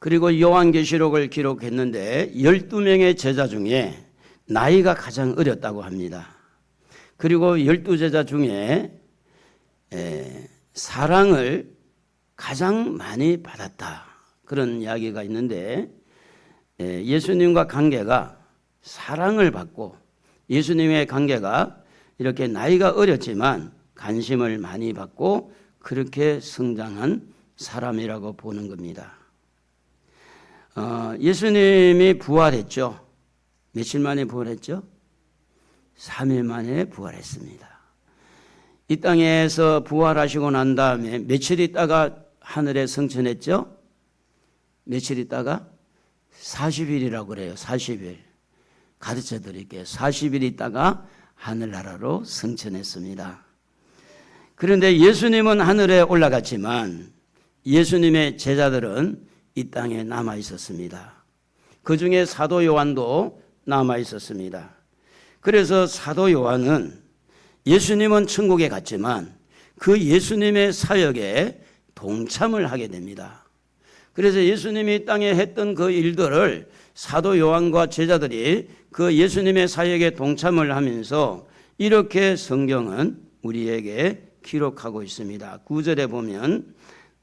그리고 요한계시록을 기록했는데 12명의 제자 중에 나이가 가장 어렸다고 합니다. 그리고 12제자 중에 사랑을 가장 많이 받았다, 그런 이야기가 있는데, 예수님과 관계가 사랑을 받고 예수님의 관계가 이렇게 나이가 어렸지만 관심을 많이 받고 그렇게 성장한 사람이라고 보는 겁니다. 예수님이 부활했죠. 며칠 만에 부활했죠? 3일 만에 부활했습니다. 이 땅에서 부활하시고 난 다음에 며칠 있다가 하늘에 승천했죠? 며칠 있다가 40일이라고 그래요. 40일. 가르쳐 드릴게요. 40일 있다가 하늘나라로 승천했습니다. 그런데 예수님은 하늘에 올라갔지만 예수님의 제자들은 이 땅에 남아 있었습니다. 그 중에 사도 요한도 남아 있었습니다. 그래서 사도 요한은 예수님은 천국에 갔지만 그 예수님의 사역에 동참을 하게 됩니다. 그래서 예수님이 땅에 했던 그 일들을 사도 요한과 제자들이 그 예수님의 사역에 동참을 하면서 이렇게 성경은 우리에게 기록하고 있습니다. 9절에 보면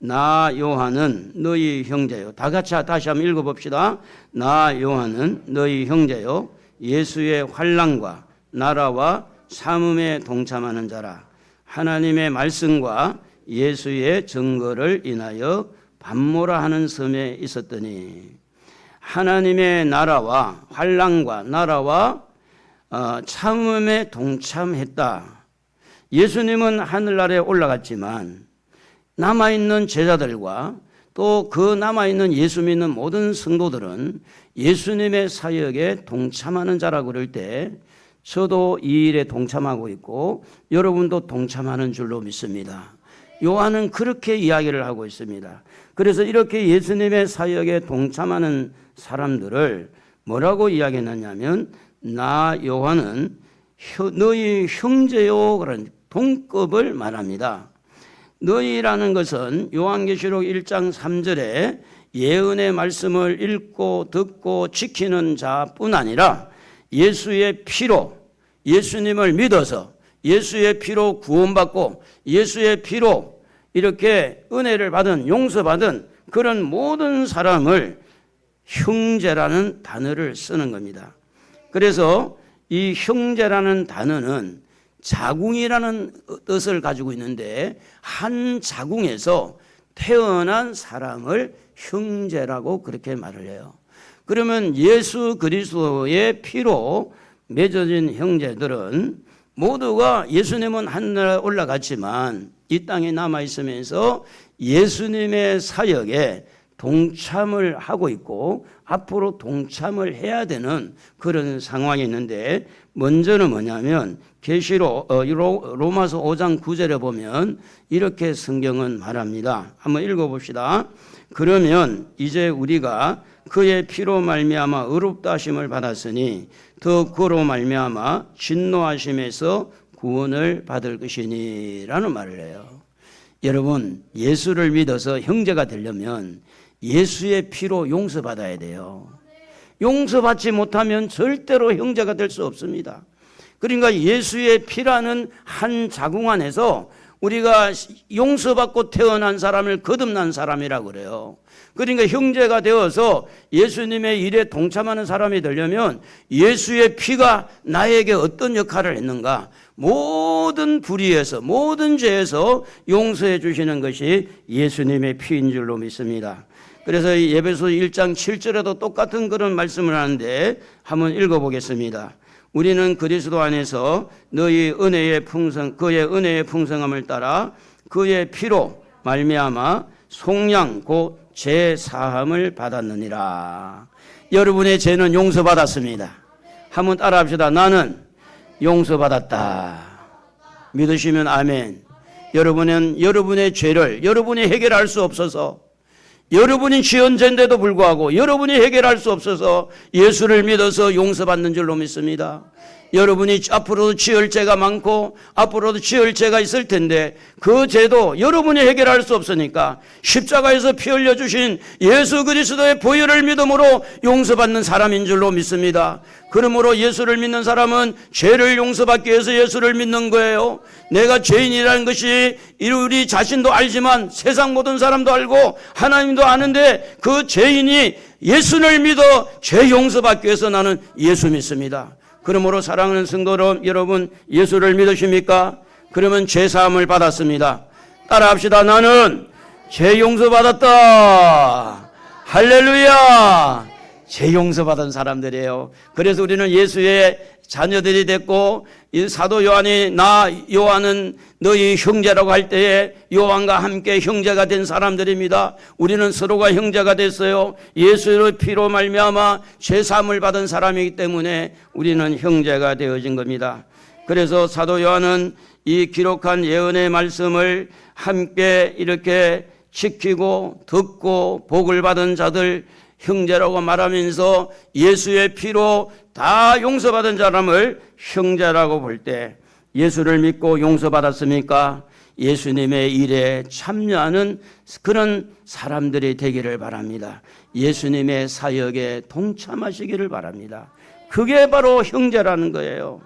나 요한은 너희 형제요. 다 같이 다시 한번 읽어봅시다. 나 요한은 너희 형제요. 예수의 환난과 나라와 참음에 동참하는 자라. 하나님의 말씀과 예수의 증거를 인하여 반모라 하는 섬에 있었더니 하나님의 나라와 환난과 나라와 참음에 동참했다. 예수님은 하늘나라에 올라갔지만 남아있는 제자들과 또 그 남아있는 예수 믿는 모든 성도들은 예수님의 사역에 동참하는 자라고 그럴 때 저도 이 일에 동참하고 있고 여러분도 동참하는 줄로 믿습니다. 요한은 그렇게 이야기를 하고 있습니다. 그래서 이렇게 예수님의 사역에 동참하는 사람들을 뭐라고 이야기했느냐면 나 요한은 너희 형제요, 그런 동급을 말합니다. 너희라는 것은 요한계시록 1장 3절에 예언의 말씀을 읽고 듣고 지키는 자뿐 아니라 예수의 피로, 예수님을 믿어서 예수의 피로 구원받고 예수의 피로 이렇게 은혜를 받은, 용서받은 그런 모든 사람을 형제라는 단어를 쓰는 겁니다. 그래서 이 형제라는 단어는 자궁이라는 뜻을 가지고 있는데 한 자궁에서 태어난 사람을 형제라고 그렇게 말을 해요. 그러면 예수 그리스도의 피로 맺어진 형제들은 모두가 예수님은 하늘에 올라갔지만 이 땅에 남아 있으면서 예수님의 사역에 동참을 하고 있고 앞으로 동참을 해야 되는 그런 상황이 있는데, 먼저는 뭐냐면 로마서 5장 9절에 보면 이렇게 성경은 말합니다. 한번 읽어봅시다. 그러면 이제 우리가 그의 피로 말미암아 의롭다 하심을 받았으니 더 그로 말미암아 진노하심에서 구원을 받을 것이니 라는 말을 해요. 여러분, 예수를 믿어서 형제가 되려면 예수의 피로 용서받아야 돼요. 용서받지 못하면 절대로 형제가 될 수 없습니다. 그러니까 예수의 피라는 한 자궁 안에서 우리가 용서받고 태어난 사람을 거듭난 사람이라고 그래요. 그러니까 형제가 되어서 예수님의 일에 동참하는 사람이 되려면 예수의 피가 나에게 어떤 역할을 했는가, 모든 불의에서 모든 죄에서 용서해 주시는 것이 예수님의 피인 줄로 믿습니다. 그래서 에베소 1장 7절에도 똑같은 그런 말씀을 하는데 한번 읽어보겠습니다. 우리는 그리스도 안에서 너희 은혜의 그의 은혜의 풍성함을 따라 그의 피로 말미암아 속량 곧 죄 사함을 받았느니라. 여러분의 죄는 용서받았습니다. 한번 따라합시다. 나는 용서받았다. 믿으시면 아멘. 여러분은 여러분의 죄를 여러분이 해결할 수 없어서, 여러분이 지연자인데도 불구하고 여러분이 해결할 수 없어서 예수를 믿어서 용서받는 줄로 믿습니다. 여러분이 앞으로도 지을 죄가 많고 앞으로도 지을 죄가 있을 텐데 그 죄도 여러분이 해결할 수 없으니까 십자가에서 피 흘려주신 예수 그리스도의 보혈을 믿음으로 용서받는 사람인 줄로 믿습니다. 그러므로 예수를 믿는 사람은 죄를 용서받기 위해서 예수를 믿는 거예요. 내가 죄인이라는 것이 우리 자신도 알지만 세상 모든 사람도 알고 하나님도 아는데 그 죄인이 예수를 믿어 죄 용서받기 위해서 나는 예수 믿습니다. 그러므로 사랑하는 성도 여러분, 예수를 믿으십니까? 그러면 죄 사함을 받았습니다. 따라합시다. 나는 죄 용서받았다. 할렐루야. 죄 용서받은 사람들이에요. 그래서 우리는 예수의 자녀들이 됐고, 이 사도 요한이 나 요한은 너희 형제라고 할 때에 요한과 함께 형제가 된 사람들입니다. 우리는 서로가 형제가 됐어요. 예수의 피로 말미암아 죄 사함을 받은 사람이기 때문에 우리는 형제가 되어진 겁니다. 그래서 사도 요한은 이 기록한 예언의 말씀을 함께 이렇게 지키고 듣고 복을 받은 자들 형제라고 말하면서 예수의 피로 다 용서받은 사람을 형제라고 볼 때 예수를 믿고 용서받았습니까? 예수님의 일에 참여하는 그런 사람들이 되기를 바랍니다. 예수님의 사역에 동참하시기를 바랍니다. 그게 바로 형제라는 거예요.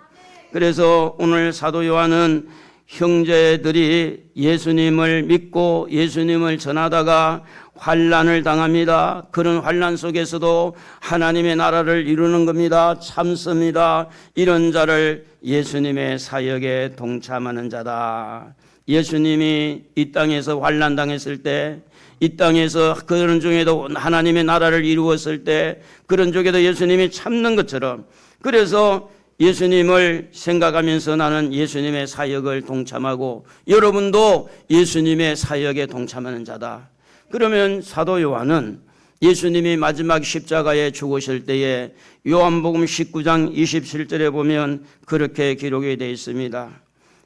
그래서 오늘 사도 요한은 형제들이 예수님을 믿고 예수님을 전하다가 환난을 당합니다. 그런 환난 속에서도 하나님의 나라를 이루는 겁니다. 참습니다. 이런 자를 예수님의 사역에 동참하는 자다. 예수님이 이 땅에서 환난 당했을 때, 이 땅에서 그런 중에도 하나님의 나라를 이루었을 때 그런 쪽에도 예수님이 참는 것처럼, 그래서 예수님을 생각하면서 나는 예수님의 사역을 동참하고 여러분도 예수님의 사역에 동참하는 자다. 그러면 사도 요한은 예수님이 마지막 십자가에 죽으실 때에 요한복음 19장 27절에 보면 그렇게 기록이 되어 있습니다.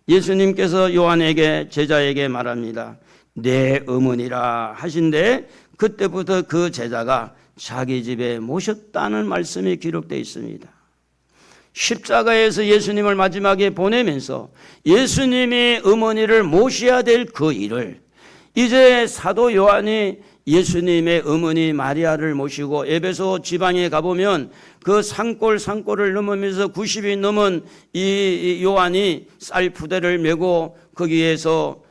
예수님께서 요한에게 제자에게 말합니다. 내 어머니라 하신데 그때부터 그 제자가 자기 집에 모셨다는 말씀이 기록되어 있습니다. 십자가에서 예수님을 마지막에 보내면서 예수님이 어머니를 모셔야 될 그 일을 이제 사도 요한이 예수님의 어머니 마리아를 모시고 에베소 지방에 가보면 그 산골을 넘으면서 90이 넘은 이 요한이 쌀 부대를 메고 거기에서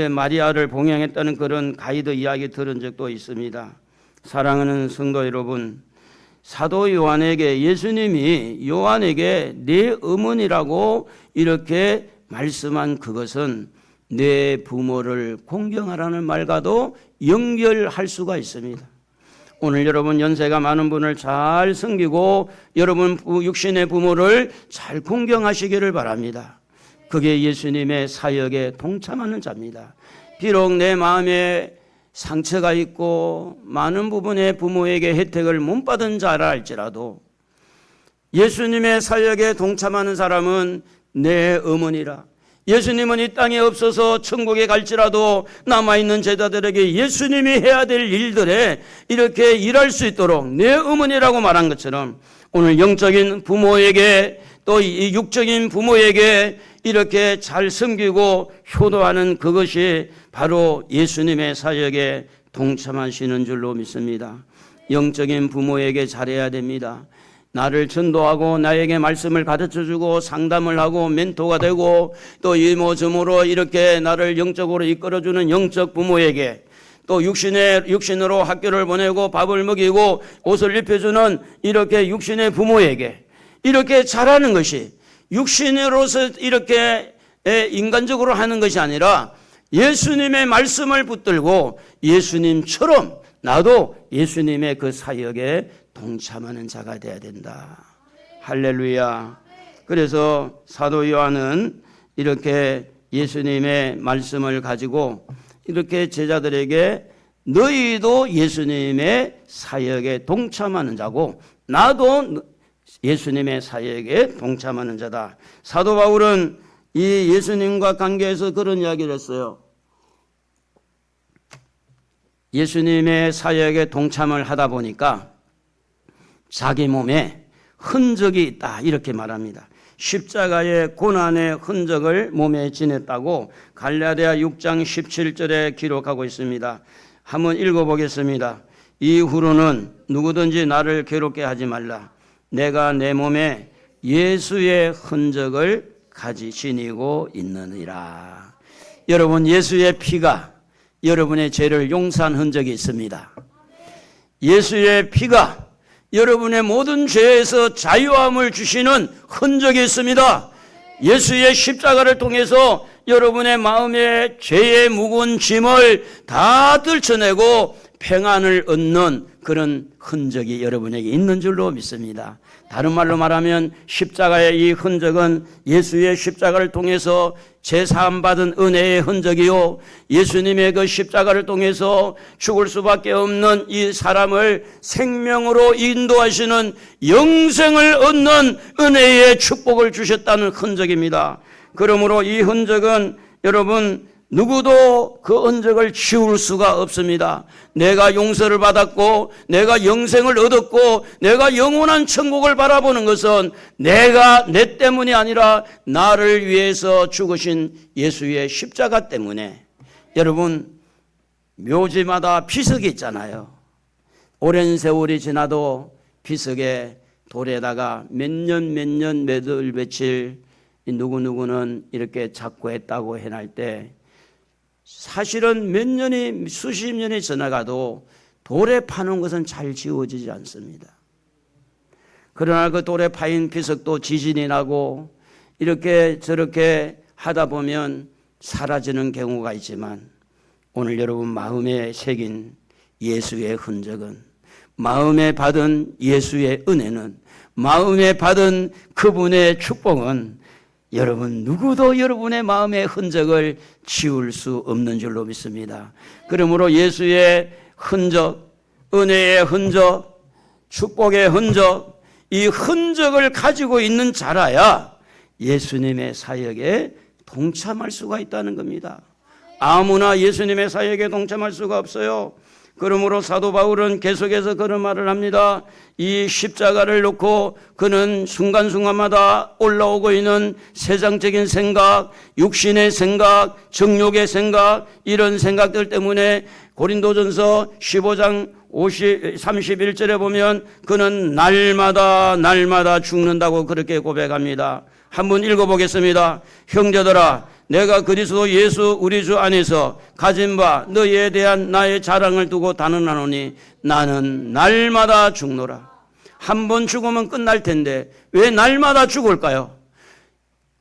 마리아를 봉양했다는 그런 가이드 이야기 들은 적도 있습니다. 사랑하는 성도 여러분, 사도 요한에게 예수님이 요한에게 내 어머니라고 이렇게 말씀한 그것은 내 부모를 공경하라는 말과도 연결할 수가 있습니다. 오늘 여러분 연세가 많은 분을 잘 섬기고 여러분 육신의 부모를 잘 공경하시기를 바랍니다. 그게 예수님의 사역에 동참하는 자입니다. 비록 내 마음에 상처가 있고 많은 부분의 부모에게 혜택을 못 받은 자라 할지라도 예수님의 사역에 동참하는 사람은 내 어머니라. 예수님은 이 땅에 없어서 천국에 갈지라도 남아있는 제자들에게 예수님이 해야 될 일들에 이렇게 일할 수 있도록 내 어머니라고 말한 것처럼 오늘 영적인 부모에게 또 이 육적인 부모에게 이렇게 잘 섬기고 효도하는 그것이 바로 예수님의 사역에 동참하시는 줄로 믿습니다. 영적인 부모에게 잘해야 됩니다. 나를 전도하고 나에게 말씀을 가르쳐주고 상담을 하고 멘토가 되고 또 이모저모로 이렇게 나를 영적으로 이끌어주는 영적 부모에게 또 육신으로 학교를 보내고 밥을 먹이고 옷을 입혀주는 이렇게 육신의 부모에게 이렇게 잘하는 것이 육신으로서 이렇게 인간적으로 하는 것이 아니라 예수님의 말씀을 붙들고 예수님처럼 나도 예수님의 그 사역에 동참하는 자가 되어야 된다. 할렐루야. 그래서 사도 요한은 이렇게 예수님의 말씀을 가지고 이렇게 제자들에게 너희도 예수님의 사역에 동참하는 자고 나도 예수님의 사역에 동참하는 자다. 사도 바울은 이 예수님과 관계해서 그런 이야기를 했어요. 예수님의 사역에 동참을 하다 보니까 자기 몸에 흔적이 있다 이렇게 말합니다. 십자가의 고난의 흔적을 몸에 지녔다고 갈라디아 6장 17절에 기록하고 있습니다. 한번 읽어보겠습니다. 이후로는 누구든지 나를 괴롭게 하지 말라. 내가 내 몸에 예수의 흔적을 가지 지니고 있느니라. 여러분, 예수의 피가 여러분의 죄를 용서한 흔적이 있습니다. 예수의 피가 여러분의 모든 죄에서 자유함을 주시는 흔적이 있습니다. 예수의 십자가를 통해서 여러분의 마음의 죄의 무거운 짐을 다 떨쳐내고 평안을 얻는 그런 흔적이 여러분에게 있는 줄로 믿습니다. 다른 말로 말하면 십자가의 이 흔적은 예수의 십자가를 통해서 제사함 받은 은혜의 흔적이요, 예수님의 그 십자가를 통해서 죽을 수밖에 없는 이 사람을 생명으로 인도하시는 영생을 얻는 은혜의 축복을 주셨다는 흔적입니다. 그러므로 이 흔적은 여러분 누구도 그 흔적을 지울 수가 없습니다. 내가 용서를 받았고 내가 영생을 얻었고 내가 영원한 천국을 바라보는 것은 내 때문이 아니라 나를 위해서 죽으신 예수의 십자가 때문에. 여러분, 묘지마다 비석이 있잖아요. 오랜 세월이 지나도 비석에 돌에다가 몇 년 며칠 누구누구는 이렇게 잡고 했다고 해낼 때 사실은 수십 년이 지나가도 돌에 파는 것은 잘 지워지지 않습니다. 그러나 그 돌에 파인 비석도 지진이 나고 이렇게 저렇게 하다 보면 사라지는 경우가 있지만, 오늘 여러분 마음에 새긴 예수의 흔적은, 마음에 받은 예수의 은혜는, 마음에 받은 그분의 축복은 여러분 누구도 여러분의 마음의 흔적을 지울 수 없는 줄로 믿습니다. 그러므로 예수의 흔적, 은혜의 흔적, 축복의 흔적, 이 흔적을 가지고 있는 자라야 예수님의 사역에 동참할 수가 있다는 겁니다. 아무나 예수님의 사역에 동참할 수가 없어요. 그러므로 사도 바울은 계속해서 그런 말을 합니다. 이 십자가를 놓고 그는 순간순간마다 올라오고 있는 세상적인 생각, 육신의 생각, 정욕의 생각, 이런 생각들 때문에 고린도전서 15장 31절에 보면 그는 날마다 죽는다고 그렇게 고백합니다. 한번 읽어보겠습니다. 형제들아, 내가 그리스도 예수 우리 주 안에서 가진 바 너희에 대한 나의 자랑을 두고 단언하노니 나는 날마다 죽노라. 한 번 죽으면 끝날 텐데 왜 날마다 죽을까요?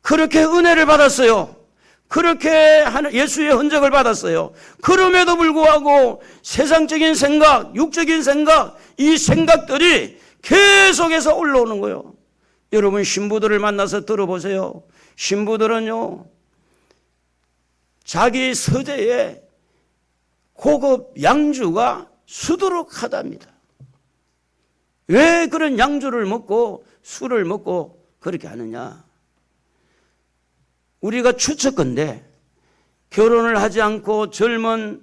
그렇게 은혜를 받았어요. 그렇게 예수의 흔적을 받았어요. 그럼에도 불구하고 세상적인 생각, 육적인 생각, 이 생각들이 계속해서 올라오는 거예요. 여러분, 신부들을 만나서 들어보세요. 신부들은요, 자기 서재에 고급 양주가 수두룩하답니다. 왜 그런 양주를 먹고 술을 먹고 그렇게 하느냐? 우리가 추측건데 결혼을 하지 않고 젊은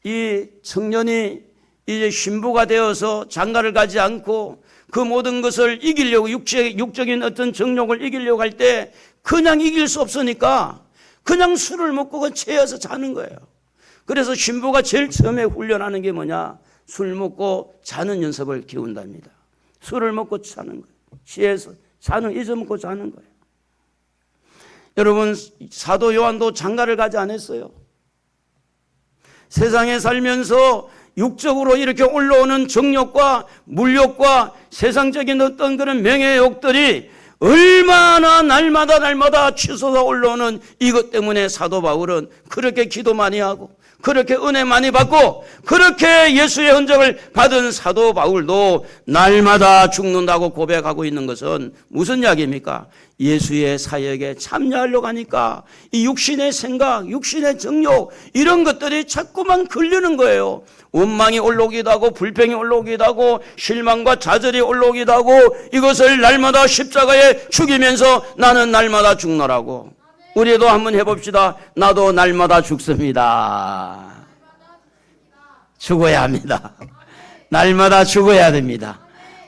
이 청년이 이제 신부가 되어서 장가를 가지 않고 그 모든 것을 이기려고 육적인 어떤 정욕을 이기려고 할 때 그냥 이길 수 없으니까 그냥 술을 먹고 체해서 자는 거예요. 그래서 신부가 제일 처음에 훈련하는 게 뭐냐? 술 먹고 자는 연습을 키운답니다. 술을 먹고 자는 거예요. 취해서 잊어먹고 자는 거예요. 여러분, 사도 요한도 장가를 가지 않았어요. 세상에 살면서 육적으로 이렇게 올라오는 정욕과 물욕과 세상적인 어떤 그런 명예욕들이 얼마나 날마다 치솟아 올라오는 이것 때문에 사도 바울은 그렇게 기도 많이 하고 그렇게 은혜 많이 받고 그렇게 예수의 흔적을 받은 사도 바울도 날마다 죽는다고 고백하고 있는 것은 무슨 이야기입니까? 예수의 사역에 참여하려고 하니까 이 육신의 생각, 육신의 정욕 이런 것들이 자꾸만 걸리는 거예요. 원망이 올라오기도 하고 불평이 올라오기도 하고 실망과 좌절이 올라오기도 하고 이것을 날마다 십자가에 죽이면서 나는 날마다 죽노라고. 우리도 한번 해봅시다. 나도 날마다 죽습니다. 죽어야 합니다. 날마다 죽어야 됩니다.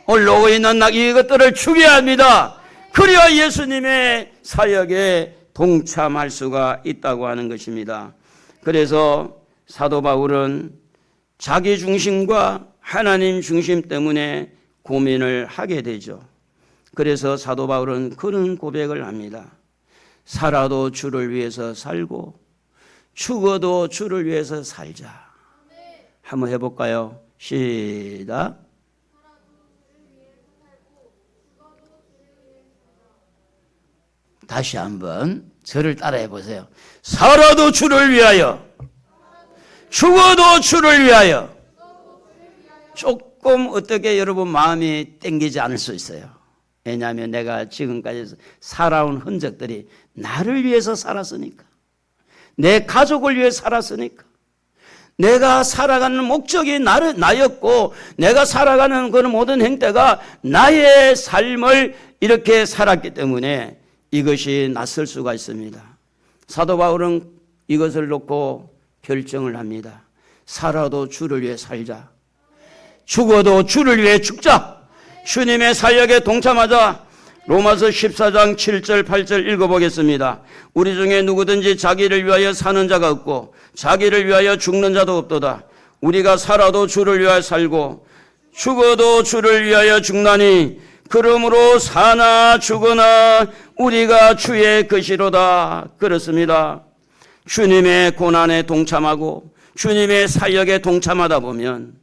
올라오고 있는 이것들을 죽여야 합니다. 그래야 예수님의 사역에 동참할 수가 있다고 하는 것입니다. 그래서 사도 바울은 자기 중심과 하나님 중심 때문에 고민을 하게 되죠. 그래서 사도 바울은 그런 고백을 합니다. 살아도 주를 위해서 살고 죽어도 주를 위해서 살자. 한번 해볼까요? 시작. 다시 한번 저를 따라해 보세요. 살아도 주를 위하여, 죽어도 주를 위하여. 조금 어떻게 여러분 마음이 땡기지 않을 수 있어요. 왜냐하면 내가 지금까지 살아온 흔적들이 나를 위해서 살았으니까, 내 가족을 위해 살았으니까, 내가 살아가는 목적이 나였고, 내가 살아가는 그 모든 행태가 나의 삶을 이렇게 살았기 때문에 이것이 낯설 수가 있습니다. 사도 바울은 이것을 놓고 결정을 합니다. 살아도 주를 위해 살자. 죽어도 주를 위해 죽자. 주님의 사역에 동참하자. 로마서 14장 7절 8절 읽어보겠습니다. 우리 중에 누구든지 자기를 위하여 사는 자가 없고 자기를 위하여 죽는 자도 없도다. 우리가 살아도 주를 위하여 살고 죽어도 주를 위하여 죽나니 그러므로 사나 죽으나 우리가 주의 것이로다. 그렇습니다. 주님의 고난에 동참하고 주님의 사역에 동참하다 보면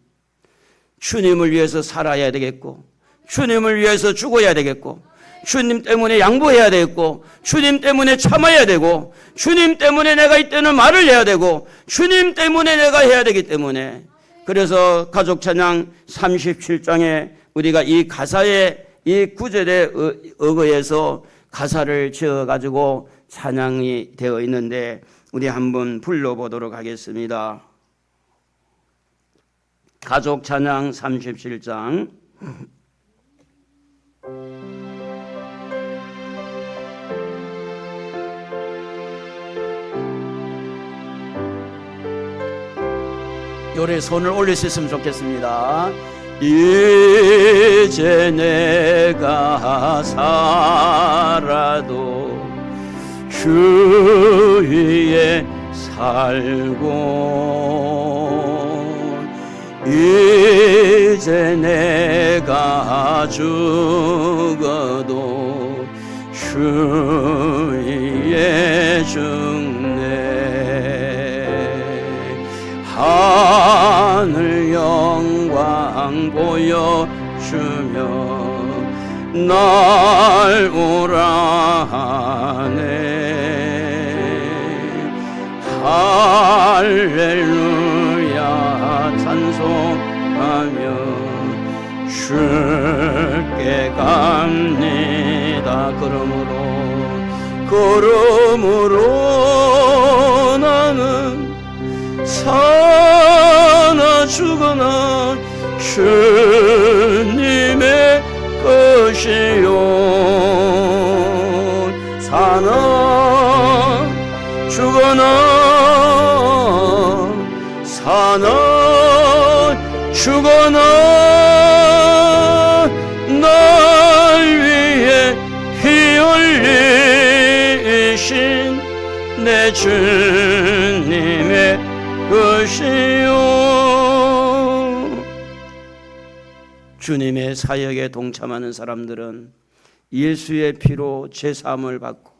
주님을 위해서 살아야 되겠고, 주님을 위해서 죽어야 되겠고, 주님 때문에 양보해야 되겠고, 주님 때문에 참아야 되고, 주님 때문에 내가 이때는 말을 해야 되고, 주님 때문에 내가 해야 되기 때문에, 그래서 가족 찬양 37장에 우리가 이 가사에 이 구절에 의거해서 가사를 지어가지고 찬양이 되어 있는데 우리 한번 불러보도록 하겠습니다. 가족 찬양 37장. 요래 손을 올릴 수 있으면 좋겠습니다. 이제 내가 살아도 주 위에 살고 이제 내가 죽어도 주 위에 죽네. 하늘 영광 보여주며 날 오라 하네. 할렐루야 찬송하며 주께 갑니다. 그러므로 나는 사나 죽으나 주님의 것이요. 사나 죽으나 날 위해 피 흘리신 내 주님의 것이요. 주님의 사역에 동참하는 사람들은 예수의 피로 제사함을 받고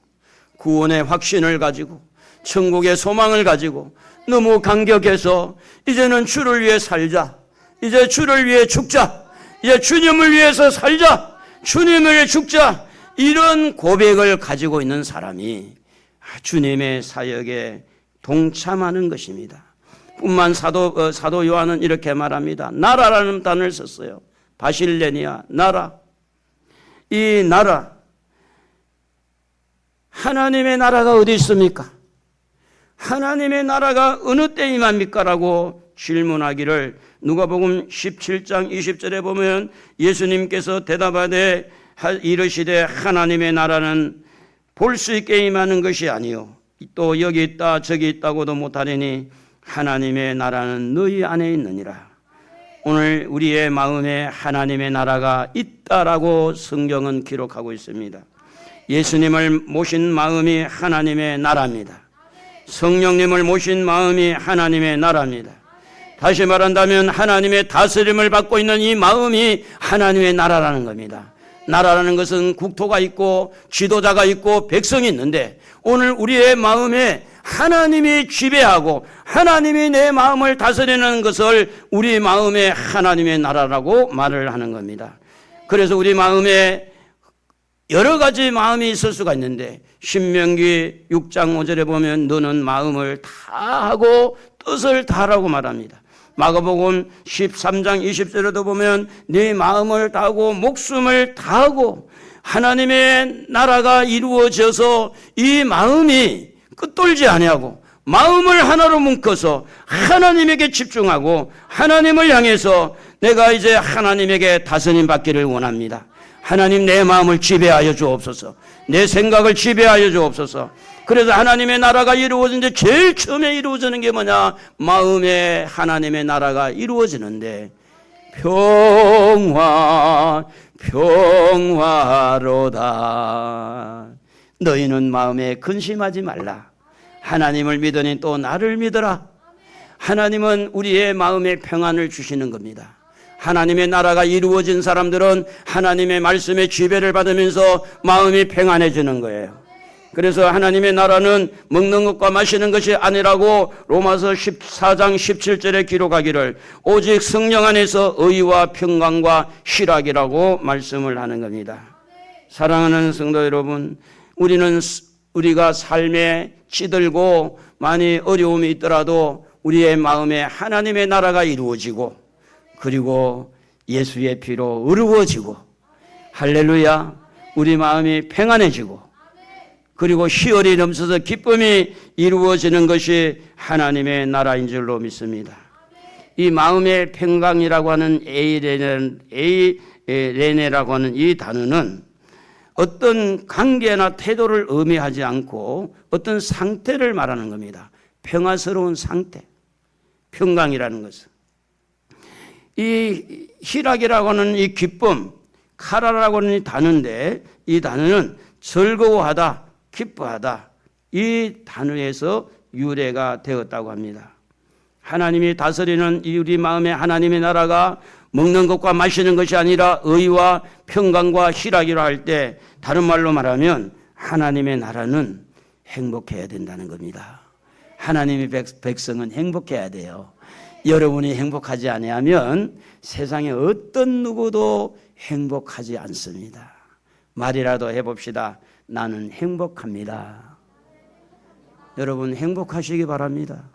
구원의 확신을 가지고 천국의 소망을 가지고 너무 감격해서 이제는 주를 위해 살자, 이제 주를 위해 죽자, 이제 주님을 위해서 살자, 주님을 위해 죽자, 이런 고백을 가지고 있는 사람이 주님의 사역에 동참하는 것입니다. 뿐만 사도 요한은 이렇게 말합니다. 나라라는 단어를 썼어요. 바실레니아, 나라. 이 나라, 하나님의 나라가 어디 있습니까? 하나님의 나라가 어느 때 임합니까? 라고 질문하기를 누가복음 17장 20절에 보면 예수님께서 대답하되 이르시되 하나님의 나라는 볼 수 있게 임하는 것이 아니요 또 여기 있다 저기 있다고도 못하리니 하나님의 나라는 너희 안에 있느니라. 오늘 우리의 마음에 하나님의 나라가 있다라고 성경은 기록하고 있습니다. 예수님을 모신 마음이 하나님의 나라입니다. 성령님을 모신 마음이 하나님의 나라입니다. 다시 말한다면 하나님의 다스림을 받고 있는 이 마음이 하나님의 나라라는 겁니다. 나라라는 것은 국토가 있고 지도자가 있고 백성이 있는데, 오늘 우리의 마음에 하나님이 지배하고 하나님이 내 마음을 다스리는 것을 우리 마음에 하나님의 나라라고 말을 하는 겁니다. 그래서 우리 마음에 여러 가지 마음이 있을 수가 있는데, 신명기 6장 5절에 보면 너는 마음을 다하고 뜻을 다하라고 말합니다. 마가복음 13장 20절에도 보면 네 마음을 다하고 목숨을 다하고, 하나님의 나라가 이루어져서 이 마음이 끝돌지 아니하고 마음을 하나로 묶어서 하나님에게 집중하고 하나님을 향해서 내가 이제 하나님에게 다스림 받기를 원합니다. 하나님, 내 마음을 지배하여 주옵소서. 내 생각을 지배하여 주옵소서. 그래서 하나님의 나라가 이루어지는데 제일 처음에 이루어지는 게 뭐냐? 마음에 하나님의 나라가 이루어지는데, 평화로다. 너희는 마음에 근심하지 말라. 하나님을 믿으니 또 나를 믿어라. 하나님은 우리의 마음에 평안을 주시는 겁니다. 하나님의 나라가 이루어진 사람들은 하나님의 말씀에 지배를 받으면서 마음이 평안해지는 거예요. 그래서 하나님의 나라는 먹는 것과 마시는 것이 아니라고 로마서 14장 17절에 기록하기를, 오직 성령 안에서 의와 평강과 희락이라고 말씀을 하는 겁니다. 사랑하는 성도 여러분, 우리가 삶에 찌들고 많이 어려움이 있더라도 우리의 마음에 하나님의 나라가 이루어지고, 그리고 예수의 피로 의로워지고, 할렐루야, 우리 마음이 평안해지고, 그리고 희열이 넘쳐서 기쁨이 이루어지는 것이 하나님의 나라인 줄로 믿습니다. 이 마음의 평강이라고 하는 에이레네라고 하는 이 단어는 어떤 관계나 태도를 의미하지 않고 어떤 상태를 말하는 겁니다. 평화스러운 상태, 평강이라는 것은. 이 희락이라고 하는 이 기쁨, 카라라고 하는 이 단어인데, 이 단어는 즐거워하다, 기뻐하다, 이 단어에서 유래가 되었다고 합니다. 하나님이 다스리는 우리 마음에 하나님의 나라가 먹는 것과 마시는 것이 아니라 의와 평강과 희락이라 할 때, 다른 말로 말하면 하나님의 나라는 행복해야 된다는 겁니다. 하나님의 백성은 행복해야 돼요. 여러분이 행복하지 아니하면 세상에 어떤 누구도 행복하지 않습니다. 말이라도 해봅시다. 나는 행복합니다. 여러분, 행복하시기 바랍니다.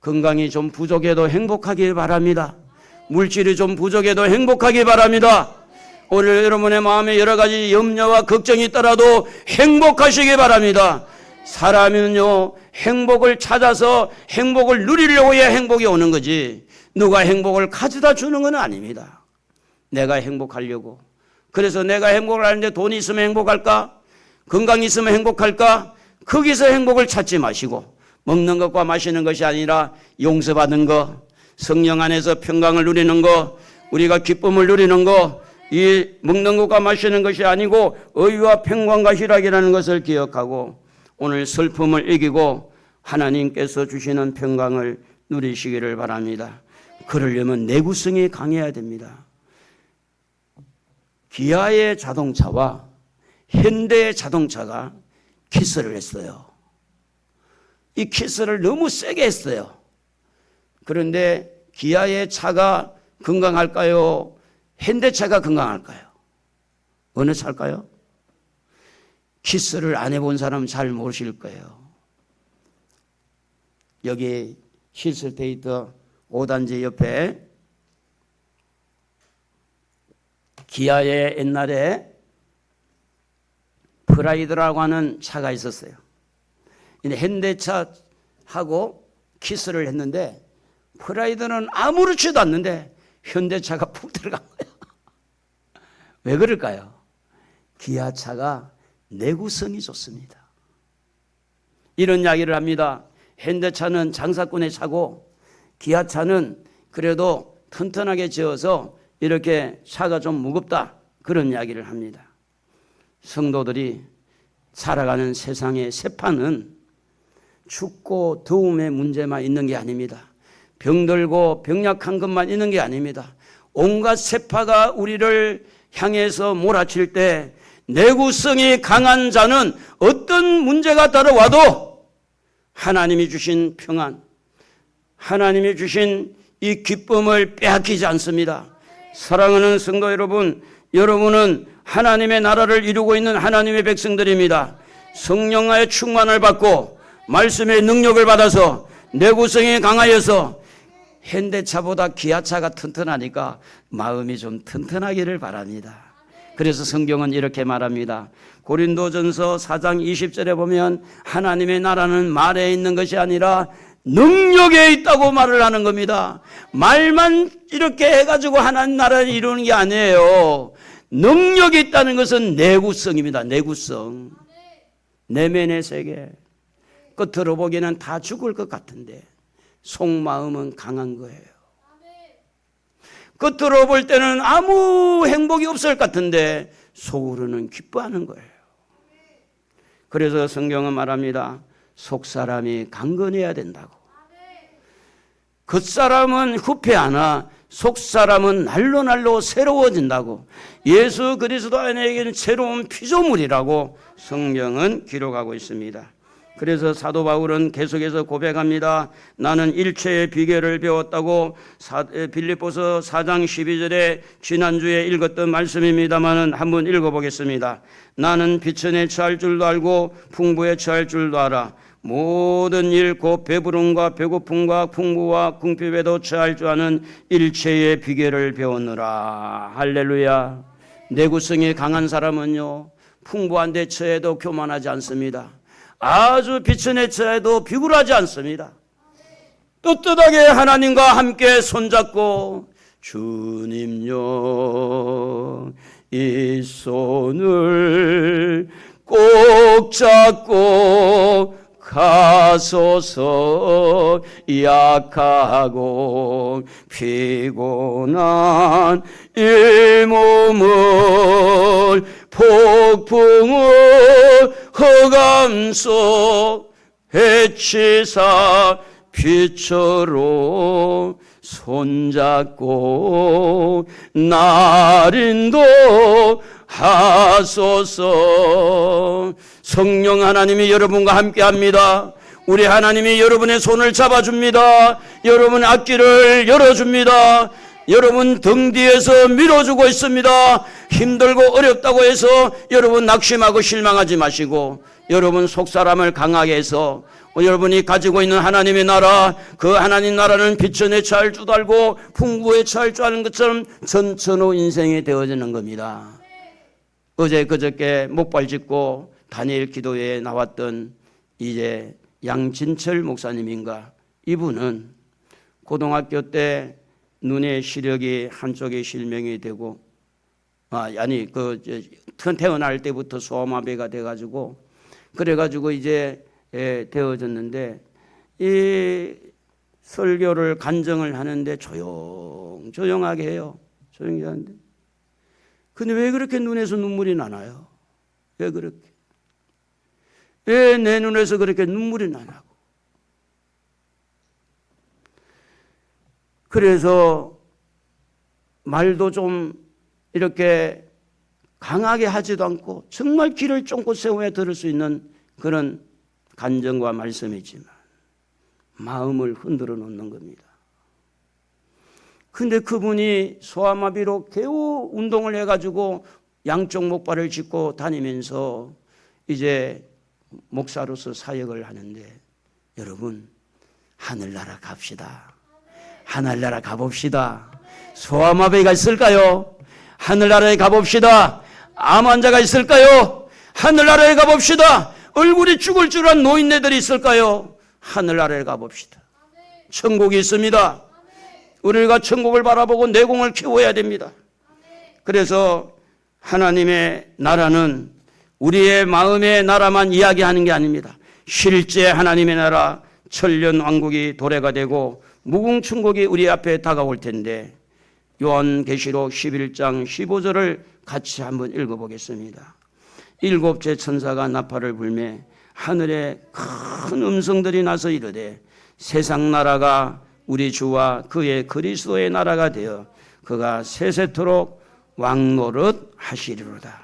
건강이 좀 부족해도 행복하길 바랍니다. 물질이 좀 부족해도 행복하기 바랍니다. 오늘 여러분의 마음에 여러 가지 염려와 걱정이 있더라도 행복하시기 바랍니다. 사람은요, 행복을 찾아서 행복을 누리려고 해야 행복이 오는 거지, 누가 행복을 가져다 주는 건 아닙니다. 내가 행복하려고. 그래서 내가 행복을 하는데 돈이 있으면 행복할까? 건강이 있으면 행복할까? 거기서 행복을 찾지 마시고, 먹는 것과 마시는 것이 아니라 용서받은 것, 성령 안에서 평강을 누리는 것, 우리가 기쁨을 누리는 것, 이 먹는 것과 마시는 것이 아니고 의와 평강과 희락이라는 것을 기억하고, 오늘 슬픔을 이기고 하나님께서 주시는 평강을 누리시기를 바랍니다. 그러려면 내구성이 강해야 됩니다. 기아의 자동차와 현대의 자동차가 키스를 했어요. 이 키스를 너무 세게 했어요. 그런데 기아의 차가 건강할까요? 현대차가 건강할까요? 어느 차일까요? 키스를 안 해본 사람은 잘 모르실 거예요. 여기 힐스테이트 5단지 옆에 기아의 옛날에 프라이드라고 하는 차가 있었어요. 현대차하고 키스를 했는데, 프라이드는 아무렇지도 않는데 현대차가 푹 들어간 거예요. 왜 그럴까요? 기아차가 내구성이 좋습니다. 이런 이야기를 합니다. 현대차는 장사꾼의 차고 기아차는 그래도 튼튼하게 지어서 이렇게 차가 좀 무겁다, 그런 이야기를 합니다. 성도들이 살아가는 세상의 세판은 춥고 더움의 문제만 있는 게 아닙니다. 병들고 병약한 것만 있는 게 아닙니다. 온갖 세파가 우리를 향해서 몰아칠 때 내구성이 강한 자는 어떤 문제가 따라와도 하나님이 주신 평안, 하나님이 주신 이 기쁨을 빼앗기지 않습니다. 사랑하는 성도 여러분, 여러분은 하나님의 나라를 이루고 있는 하나님의 백성들입니다. 성령의 충만을 받고 말씀의 능력을 받아서 내구성이 강하여서 현대차보다 기아차가 튼튼하니까 마음이 좀 튼튼하기를 바랍니다. 그래서 성경은 이렇게 말합니다. 고린도전서 4장 20절에 보면 하나님의 나라는 말에 있는 것이 아니라 능력에 있다고 말을 하는 겁니다. 말만 이렇게 해가지고 하나님 나라를 이루는 게 아니에요. 능력이 있다는 것은 내구성입니다. 내구성. 내면의 세계. 끝으로 보기에는 다 죽을 것 같은데 속마음은 강한 거예요. 끝으로 볼 때는 아무 행복이 없을 것 같은데 속으로는 기뻐하는 거예요. 그래서 성경은 말합니다. 속사람이 강건해야 된다고. 겉사람은 후패하나 속사람은 날로 새로워진다고. 예수 그리스도 안에게는 새로운 피조물이라고 성경은 기록하고 있습니다. 그래서 사도 바울은 계속해서 고백합니다. 나는 일체의 비결을 배웠다고. 빌립보서 4장 12절에 지난주에 읽었던 말씀입니다만 한번 읽어보겠습니다. 나는 비천에 처할 줄도 알고 풍부에 처할 줄도 알아. 모든 일 곧 배부름과 배고픔과 풍부와 궁핍에도 처할 줄 아는 일체의 비결을 배웠노라. 할렐루야. 내구성이 강한 사람은요 풍부한 데 처해도 교만하지 않습니다. 아주 비천에 처해도 비굴하지 않습니다. 떳떳하게 하나님과 함께 손잡고 주님요 이 손을 꼭 잡고 가소서. 약하고 피곤한 이 몸을 폭풍을 흑암 속 해치사 빛으로 손잡고 날 인도하소서. 성령 하나님이 여러분과 함께합니다. 우리 하나님이 여러분의 손을 잡아줍니다. 여러분 앞길을 열어줍니다. 여러분 등 뒤에서 밀어주고 있습니다. 힘들고 어렵다고 해서 여러분 낙심하고 실망하지 마시고 여러분 속사람을 강하게 해서 여러분이 가지고 있는 하나님의 나라, 그 하나님 나라는 비천에 처할 줄 알고 풍부에 처할 줄 아는 것처럼 전천후 인생이 되어지는 겁니다. 어제 그저께 목발 짚고 다니엘 기도회에 나왔던 이제 양진철 목사님인가, 이분은 고등학교 때 눈의 시력이 한쪽에 실명이 되고 태어날 때부터 소아마비가 돼가지고 그래가지고 이제 되어졌는데 이 설교를 간증을 하는데 조용하게 해요. 조용히 하는데 근데 왜 그렇게 눈에서 눈물이 나나요? 왜 그렇게? 왜 내 눈에서 그렇게 눈물이 나냐고. 그래서 말도 좀 이렇게 강하게 하지도 않고 정말 귀를 쫑긋 세워야 들을 수 있는 그런 간증과 말씀이지만 마음을 흔들어 놓는 겁니다. 근데 그분이 소아마비로 겨우 운동을 해가지고 양쪽 목발을 짚고 다니면서 이제 목사로서 사역을 하는데, 여러분 하늘나라 갑시다. 하늘나라 가봅시다. 소아마비가 있을까요? 하늘나라에 가봅시다. 암 환자가 있을까요? 하늘나라에 가봅시다. 얼굴이 죽을 줄 아는 노인네들이 있을까요? 하늘나라에 가봅시다. 천국이 있습니다. 우리가 천국을 바라보고 내공을 키워야 됩니다. 그래서 하나님의 나라는 우리의 마음의 나라만 이야기하는 게 아닙니다. 실제 하나님의 나라, 천년 왕국이 도래가 되고 무궁천국이 우리 앞에 다가올 텐데, 요한계시록 11장 15절을 같이 한번 읽어보겠습니다. 일곱째 천사가 나팔을 불매 하늘에 큰 음성들이 나서 이르되 세상 나라가 우리 주와 그의 그리스도의 나라가 되어 그가 세세토록 왕노릇 하시리로다.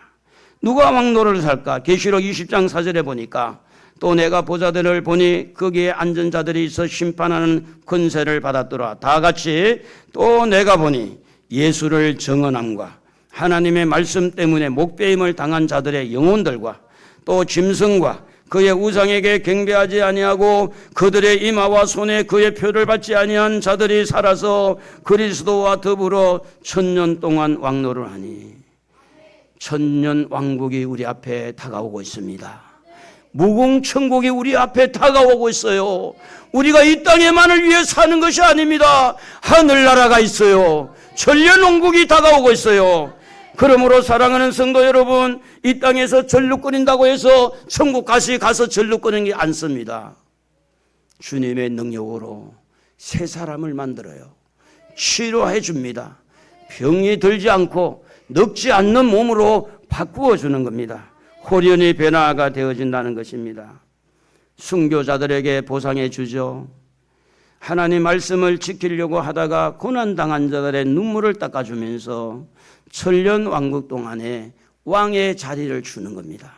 누가 왕노릇을 할까? 계시록 20장 4절에 보니까 또 내가 보좌들을 보니 거기에 앉은 자들이 있어 심판하는 권세를 받았더라. 다 같이 또 내가 보니 예수를 정언함과 하나님의 말씀 때문에 목배임을 당한 자들의 영혼들과 또 짐승과 그의 우상에게 경배하지 아니하고 그들의 이마와 손에 그의 표를 받지 아니한 자들이 살아서 그리스도와 더불어 1000년 동안 왕노를 하니 1000년 왕국이 우리 앞에 다가오고 있습니다. 무궁천국이 우리 앞에 다가오고 있어요. 우리가 이 땅에만을 위해 사는 것이 아닙니다. 하늘나라가 있어요. 천년왕국이 다가오고 있어요. 그러므로 사랑하는 성도 여러분, 이 땅에서 절룩거린다고 해서 천국까지 가서 절룩거리는 게 않습니다. 주님의 능력으로 새 사람을 만들어요. 치료해 줍니다. 병이 들지 않고 늙지 않는 몸으로 바꾸어 주는 겁니다. 호련히 변화가 되어진다는 것입니다. 순교자들에게 보상해 주죠. 하나님 말씀을 지키려고 하다가 고난당한 자들의 눈물을 닦아주면서 천년 왕국 동안에 왕의 자리를 주는 겁니다.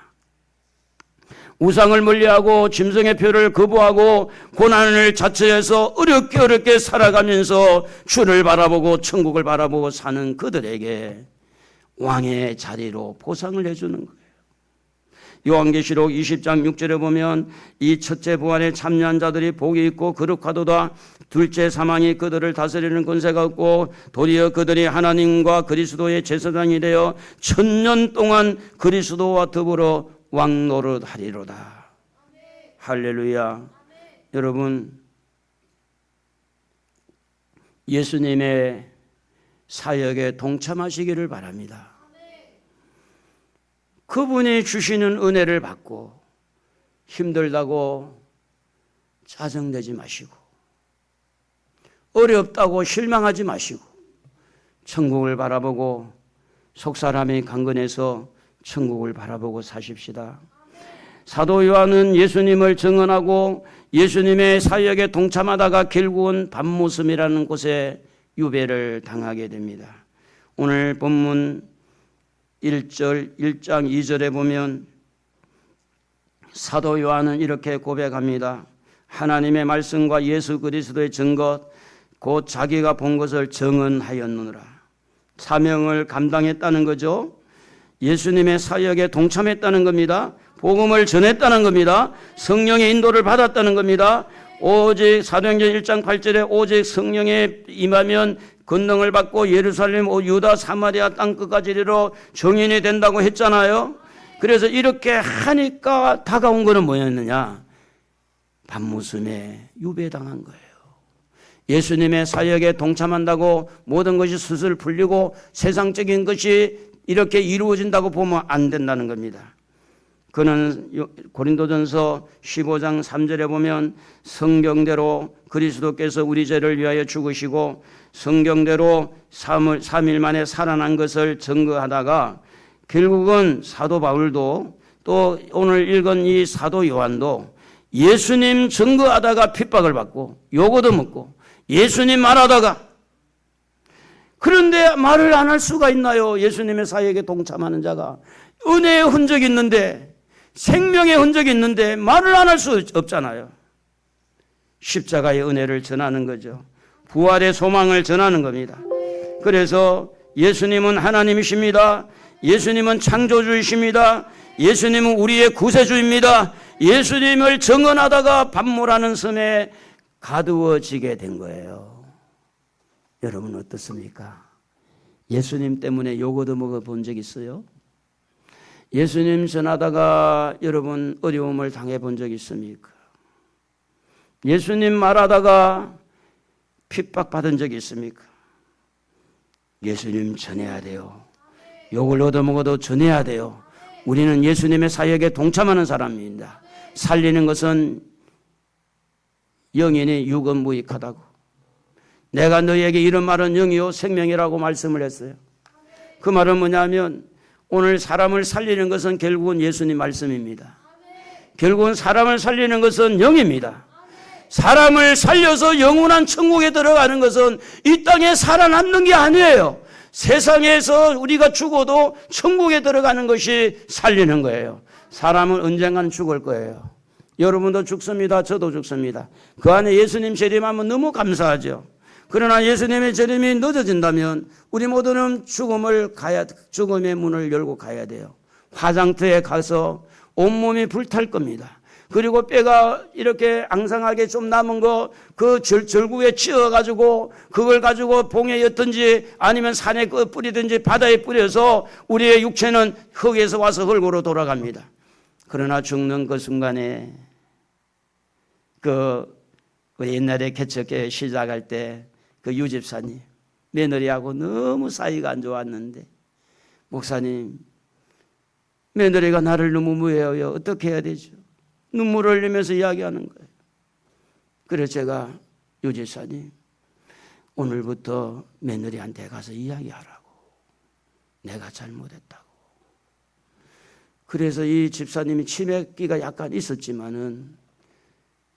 우상을 멀리하고 짐승의 표를 거부하고 고난을 자처해서 어렵게 살아가면서 주를 바라보고 천국을 바라보고 사는 그들에게 왕의 자리로 보상을 해주는 거예요. 요한계시록 20장 6절에 보면 이 첫째 부활에 참여한 자들이 복이 있고 거룩하도다. 둘째 사망이 그들을 다스리는 권세가 없고 도리어 그들이 하나님과 그리스도의 제사장이 되어 1000년 동안 그리스도와 더불어 왕노릇 하리로다. 할렐루야. 여러분, 예수님의 사역에 동참하시기를 바랍니다. 그분이 주시는 은혜를 받고 힘들다고 짜증내지 마시고 어렵다고 실망하지 마시고 천국을 바라보고 속사람이 강건해서 천국을 바라보고 사십시다. 사도 요한은 예수님을 증언하고 예수님의 사역에 동참하다가 결국은 밤모섬이라는 곳에 유배를 당하게 됩니다. 오늘 본문 1장 2절에 보면 사도 요한은 이렇게 고백합니다. 하나님의 말씀과 예수 그리스도의 증거 곧 자기가 본 것을 증언하였느니라. 사명을 감당했다는 거죠. 예수님의 사역에 동참했다는 겁니다. 복음을 전했다는 겁니다. 성령의 인도를 받았다는 겁니다. 오직 사도행전 1장 8절에 오직 성령에 임하면 권능을 받고 예루살렘, 유다, 사마리아 땅끝까지 이르러 정인이 된다고 했잖아요. 그래서 이렇게 하니까 다가온 것은 뭐였느냐? 밤무섬에 유배당한 거예요. 예수님의 사역에 동참한다고 모든 것이 슬슬 풀리고 세상적인 것이 이렇게 이루어진다고 보면 안 된다는 겁니다. 그는 고린도전서 15장 3절에 보면 성경대로 그리스도께서 우리 죄를 위하여 죽으시고 성경대로 3일 만에 살아난 것을 증거하다가 결국은 사도 바울도 또 오늘 읽은 이 사도 요한도 예수님 증거하다가 핍박을 받고 요거도 먹고 예수님 말하다가 그런데 말을 안 할 수가 있나요? 예수님의 사역에 동참하는 자가 은혜의 흔적이 있는데 생명의 흔적이 있는데 말을 안 할 수 없잖아요. 십자가의 은혜를 전하는 거죠. 부활의 소망을 전하는 겁니다. 그래서 예수님은 하나님이십니다. 예수님은 창조주이십니다. 예수님은 우리의 구세주입니다. 예수님을 증언하다가 밤모라는 섬에 가두어지게 된 거예요. 여러분 어떻습니까? 예수님 때문에 요거도 먹어본 적 있어요? 예수님 전하다가 여러분 어려움을 당해본 적 있습니까? 예수님 말하다가 핍박받은 적 있습니까? 예수님 전해야 돼요. 욕을 얻어먹어도 전해야 돼요. 우리는 예수님의 사역에 동참하는 사람입니다. 살리는 것은 영이니 육은 무익하다고. 내가 너희에게 이런 말은 영이요 생명이라고 말씀을 했어요. 그 말은 뭐냐면 오늘 사람을 살리는 것은 결국은 예수님 말씀입니다. 결국은 사람을 살리는 것은 영입니다. 사람을 살려서 영원한 천국에 들어가는 것은 이 땅에 살아남는 게 아니에요. 세상에서 우리가 죽어도 천국에 들어가는 것이 살리는 거예요. 사람은 언젠가는 죽을 거예요. 여러분도 죽습니다. 저도 죽습니다. 그 안에 예수님 재림하면 너무 감사하죠. 그러나 예수님의 재림이 늦어진다면 우리 모두는 죽음의 문을 열고 가야 돼요. 화장터에 가서 온몸이 불탈 겁니다. 그리고 뼈가 이렇게 앙상하게 좀 남은 거 그 절구에 찧어가지고 그걸 가지고 봉에 였든지 아니면 산에 뿌리든지 바다에 뿌려서 우리의 육체는 흙에서 와서 흙으로 돌아갑니다. 그러나 죽는 그 순간에 그 옛날에 개척회 시작할 때 그 유집사님 며느리하고 너무 사이가 안 좋았는데 목사님 며느리가 나를 너무 무해해요. 어떻게 해야 되죠? 눈물을 흘리면서 이야기하는 거예요. 그래서 제가 유집사님 오늘부터 며느리한테 가서 이야기하라고. 내가 잘못했다고. 그래서 이 집사님이 치매기가 약간 있었지만은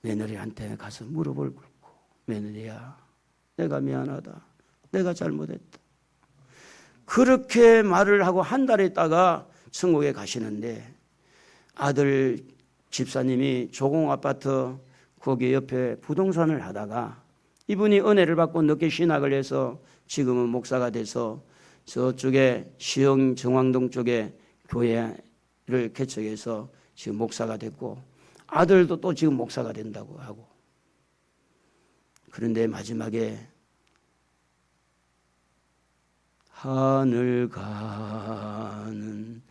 며느리한테 가서 무릎을 꿇고 며느리야 내가 미안하다. 내가 잘못했다. 그렇게 말을 하고 한 달 있다가 천국에 가시는데 아들 집사님이 조공아파트 거기 옆에 부동산을 하다가 이분이 은혜를 받고 늦게 신학을 해서 지금은 목사가 돼서 저쪽에 시흥 정왕동 쪽에 교회를 개척해서 지금 목사가 됐고 아들도 또 지금 목사가 된다고 하고 그런데 마지막에 하늘 가는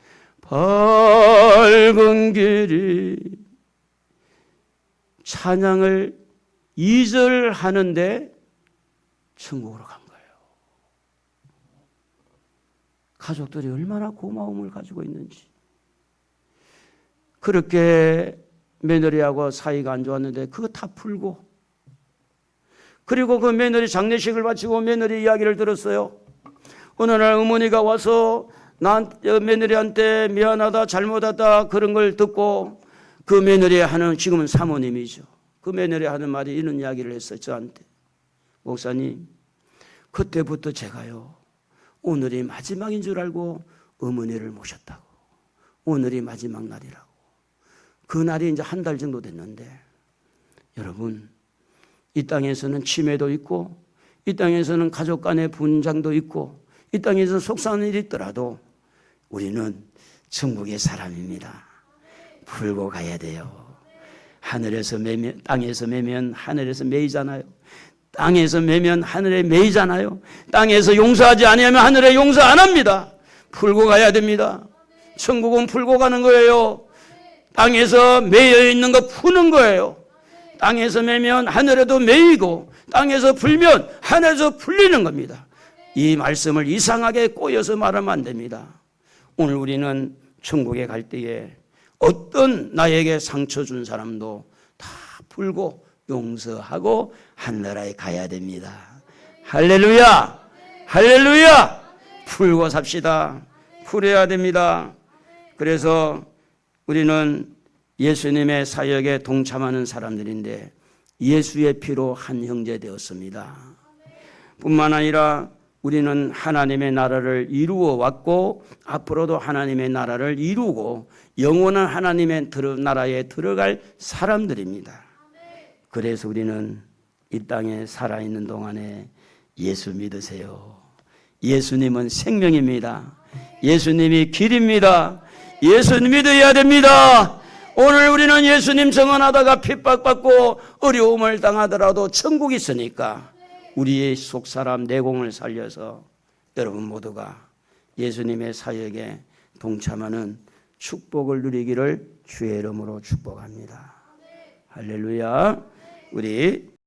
밝은 길이 찬양을 2절 하는데 천국으로 간 거예요. 가족들이 얼마나 고마움을 가지고 있는지. 그렇게 며느리하고 사이가 안 좋았는데 그거 다 풀고 그리고 그 며느리 장례식을 마치고 며느리 이야기를 들었어요. 어느 날 어머니가 와서 며느리한테 미안하다 잘못하다 그런 걸 듣고 그 며느리 하는 지금은 사모님이죠. 그 며느리 하는 말이 이런 이야기를 했어요. 저한테. 목사님 그때부터 제가요 오늘이 마지막인 줄 알고 어머니를 모셨다고. 오늘이 마지막 날이라고. 그 날이 이제 한 달 정도 됐는데 여러분 이 땅에서는 치매도 있고 이 땅에서는 가족 간의 분장도 있고 이 땅에서 속상한 일이 있더라도 우리는 천국의 사람입니다. 풀고 가야 돼요. 하늘에서 매면 땅에서 매면 하늘에서 매이잖아요. 땅에서 매면 하늘에 매이잖아요. 땅에서 용서하지 아니하면 하늘에 용서 안 합니다. 풀고 가야 됩니다. 천국은 풀고 가는 거예요. 땅에서 매여 있는 거 푸는 거예요. 땅에서 매면 하늘에도 매이고 땅에서 풀면 하늘에서 풀리는 겁니다. 이 말씀을 이상하게 꼬여서 말하면 안 됩니다. 오늘 우리는 천국에 갈 때에 어떤 나에게 상처 준 사람도 다 풀고 용서하고 하늘나라에 가야 됩니다. 할렐루야! 할렐루야! 풀고 삽시다. 풀어야 됩니다. 그래서 우리는 예수님의 사역에 동참하는 사람들인데 예수의 피로 한 형제 되었습니다. 뿐만 아니라 우리는 하나님의 나라를 이루어 왔고 앞으로도 하나님의 나라를 이루고 영원한 하나님의 나라에 들어갈 사람들입니다. 그래서 우리는 이 땅에 살아있는 동안에 예수 믿으세요. 예수님은 생명입니다. 예수님이 길입니다. 예수님 믿어야 됩니다. 오늘 우리는 예수님 증언하다가 핍박받고 어려움을 당하더라도 천국이 있으니까 우리의 속사람 내공을 살려서 여러분 모두가 예수님의 사역에 동참하는 축복을 누리기를 주의 이름으로 축복합니다. 할렐루야. 우리